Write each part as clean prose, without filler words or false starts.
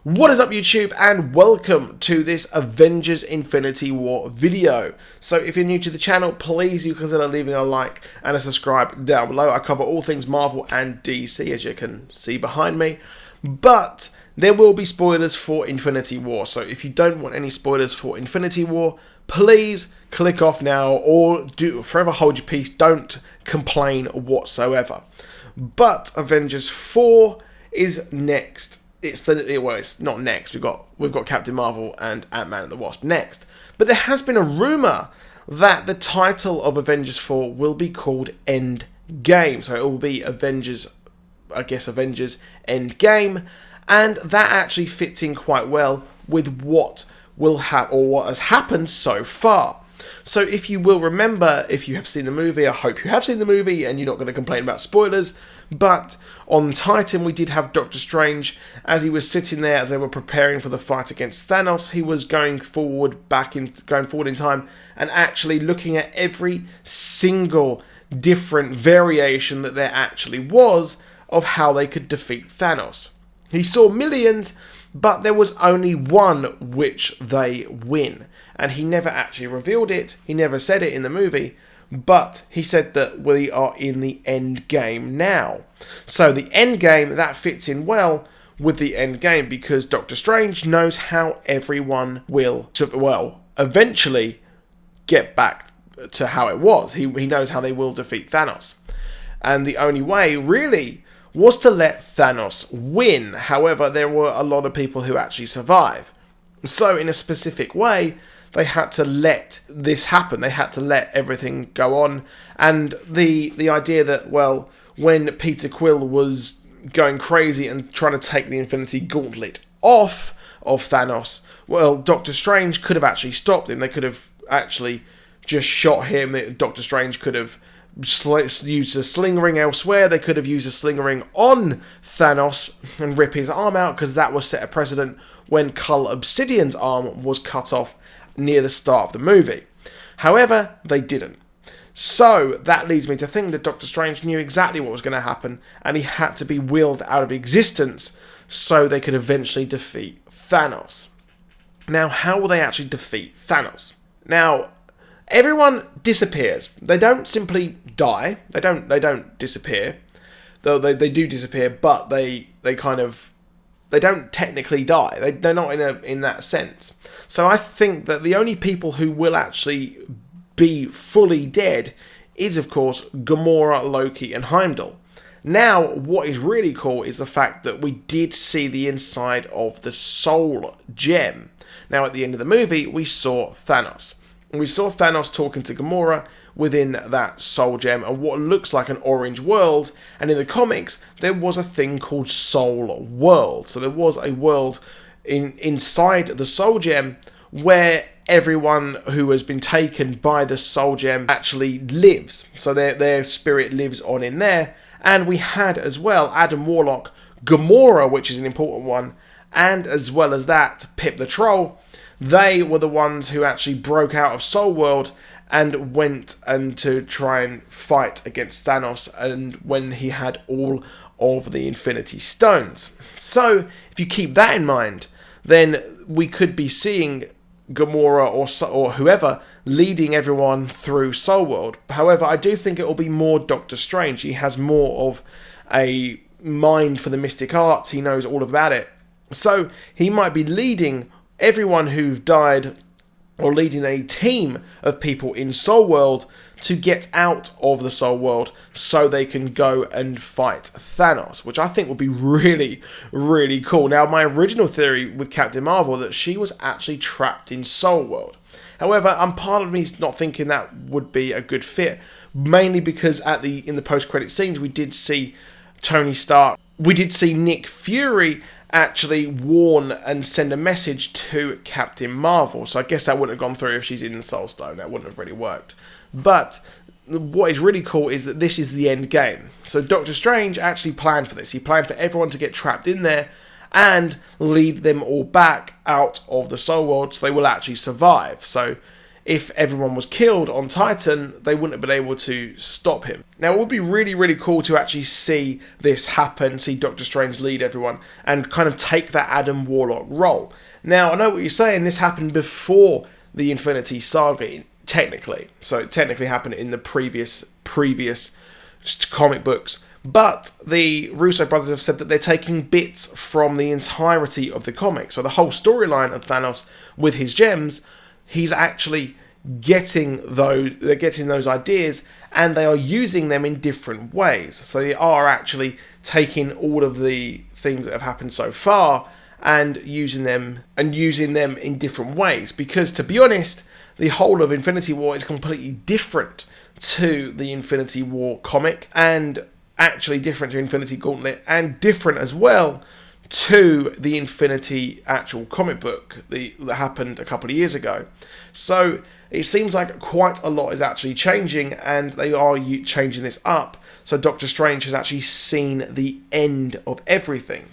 What is up YouTube, and welcome to this Avengers Infinity War video. So if you're new to the channel, please do consider leaving a like and a subscribe down below. I cover all things Marvel and DC, as you can see behind me. But there will be spoilers for Infinity War, so if you don't want any spoilers for Infinity War, please click off now or do forever hold your peace. Don't complain whatsoever. But Avengers 4 is next. It's not next. We've got Captain Marvel and Ant-Man and the Wasp next. But there has been a rumor that the title of Avengers 4 will be called Endgame. So it will be Avengers Endgame, and that actually fits in quite well with what will happen or what has happened so far. So if you will remember, if you have seen the movie, I hope you have seen the movie and you're not going to complain about spoilers, but on Titan we did have Doctor Strange. As he was sitting there, as they were preparing for the fight against Thanos, he was going forward in time and actually looking at every single different variation that there actually was of how they could defeat Thanos. He saw millions, but there was only one which they win. And he never actually revealed it, he never said it in the movie, but he said that we are in the end game now. So the end game, that fits in well with the end game, because Doctor Strange knows how everyone will, eventually get back to how it was. He knows how they will defeat Thanos. And the only way, really, was to let Thanos win. However, there were a lot of people who actually survive. So in a specific way, they had to let this happen. They had to let everything go on. And the idea that, well, when Peter Quill was going crazy and trying to take the Infinity Gauntlet off of Thanos, well, Doctor Strange could have actually stopped him. They could have actually just shot him. Doctor Strange could have used a sling ring elsewhere. They could have used a sling ring on Thanos and rip his arm out, because that was set a precedent when Cull Obsidian's arm was cut off near the start of the movie. However, they didn't. So that leads me to think that Doctor Strange knew exactly what was going to happen, and he had to be willed out of existence so they could eventually defeat Thanos. Now, how will they actually defeat Thanos? Now, everyone disappears. They don't simply die. They don't disappear. Though they do disappear, but they don't technically die. They're not in that sense. So I think that the only people who will actually be fully dead is, of course, Gamora, Loki, and Heimdall. Now, what is really cool is the fact that we did see the inside of the Soul Gem. Now, at the end of the movie, we saw Thanos. And we saw Thanos talking to Gamora within that Soul Gem and what looks like an orange world. And in the comics, there was a thing called Soul World. So there was a world inside the Soul Gem where everyone who has been taken by the Soul Gem actually lives. So their spirit lives on in there. And we had as well Adam Warlock, Gamora, which is an important one, and as well as that, Pip the Troll. They were the ones who actually broke out of Soul World and went and to try and fight against Thanos, and when he had all of the Infinity Stones. So if you keep that in mind, then we could be seeing Gamora or whoever leading everyone through Soul World. However, I do think it will be more Doctor Strange. He has more of a mind for the mystic arts. He knows all about it. So he might be leading everyone who've died, or leading a team of people in Soul World to get out of the Soul World so they can go and fight Thanos, which I think would be really, really cool. Now, my original theory with Captain Marvel that she was actually trapped in Soul World. However, part of me is not thinking that would be a good fit, mainly because in the post-credit scenes we did see Tony Stark, we did see Nick Fury actually warn and send a message to Captain Marvel. So I guess that wouldn't have gone through if she's in the Soul Stone. That wouldn't have really worked. But what is really cool is that this is the end game. So Doctor Strange actually planned for this. He planned for everyone to get trapped in there and lead them all back out of the Soul World so they will actually survive. So if everyone was killed on Titan, they wouldn't have been able to stop him. Now, it would be really, really cool to actually see this happen, see Doctor Strange lead everyone, and kind of take that Adam Warlock role. Now, I know what you're saying, this happened before the Infinity Saga, technically. So it technically happened in the previous comic books. But the Russo brothers have said that they're taking bits from the entirety of the comic. So the whole storyline of Thanos with his gems, he's actually getting those ideas, and they are using them in different ways. So they are actually taking all of the things that have happened so far and using them in different ways. Because, to be honest, the whole of Infinity War is completely different to the Infinity War comic, and actually different to Infinity Gauntlet, and different as well to the Infinity actual comic book that happened a couple of years ago. So it seems like quite a lot is actually changing, and they are changing this up. So Doctor Strange has actually seen the end of everything.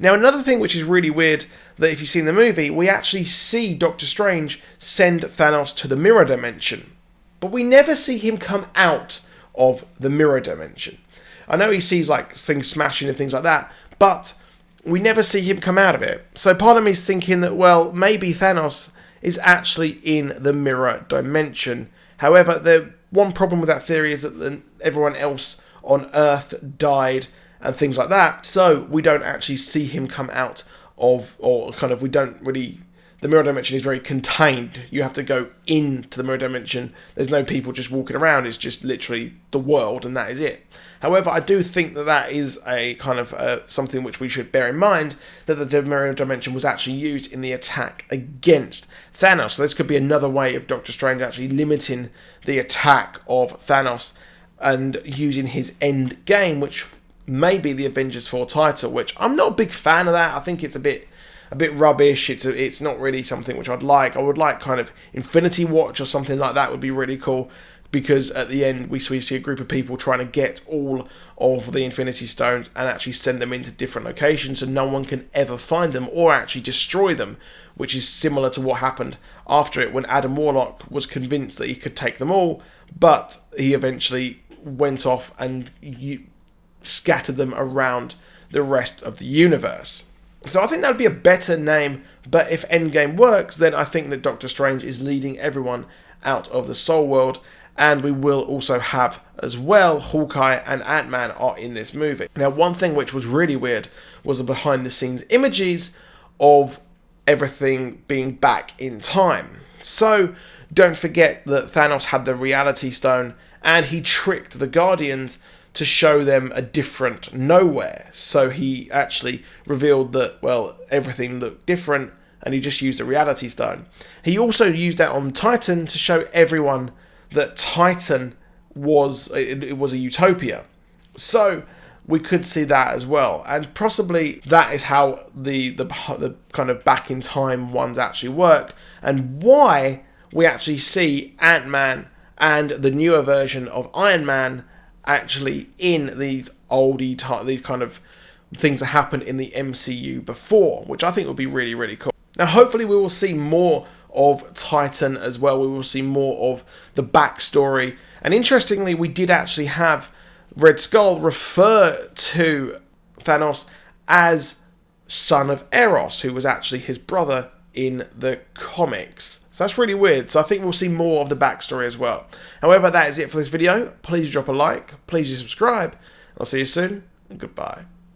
Now, another thing which is really weird, that if you've seen the movie, we actually see Doctor Strange send Thanos to the mirror dimension, but we never see him come out of the mirror dimension. I know he sees like things smashing and things like that, but we never see him come out of it. So part of me is thinking that, well, maybe Thanos is actually in the mirror dimension. However, the one problem with that theory is that everyone else on Earth died and things like that, so we don't actually see him come out of, or kind of, we don't really, the mirror dimension is very contained. You have to go into the mirror dimension. There's no people just walking around. It's just literally the world, and that is it. However, I do think that that is a kind of something which we should bear in mind, that the mirror dimension was actually used in the attack against Thanos. So this could be another way of Doctor Strange actually limiting the attack of Thanos and using his end game, which may be the Avengers 4 title, which I'm not a big fan of that. I think it's a bit rubbish. It's not really something which I'd like. I would like kind of Infinity Watch or something like that would be really cool, because at the end we see a group of people trying to get all of the Infinity Stones and actually send them into different locations, so no one can ever find them or actually destroy them, which is similar to what happened after it when Adam Warlock was convinced that he could take them all, but he eventually went off and scattered them around the rest of the universe. So I think that would be a better name, but if Endgame works, then I think that Doctor Strange is leading everyone out of the Soul World, and we will also have, as well, Hawkeye and Ant-Man are in this movie. Now, one thing which was really weird was the behind-the-scenes images of everything being back in time. So, don't forget that Thanos had the Reality Stone, and he tricked the Guardians to show them a different nowhere. So he actually revealed that, well, everything looked different, and he just used a Reality Stone. He also used that on Titan to show everyone that Titan was a utopia. So we could see that as well, and possibly that is how the kind of back in time ones actually work, and why we actually see Ant-Man and the newer version of Iron Man actually in these these kind of things that happened in the MCU before, which I think would be really, really cool. Now, hopefully we will see more of Titan as well. We will see more of the backstory. And interestingly, we did actually have Red Skull refer to Thanos as son of Eros, who was actually his brother in the comics. So that's really weird. So I think we'll see more of the backstory as well. However, that is it for this video. Please drop a like. Please subscribe. I'll see you soon. And goodbye.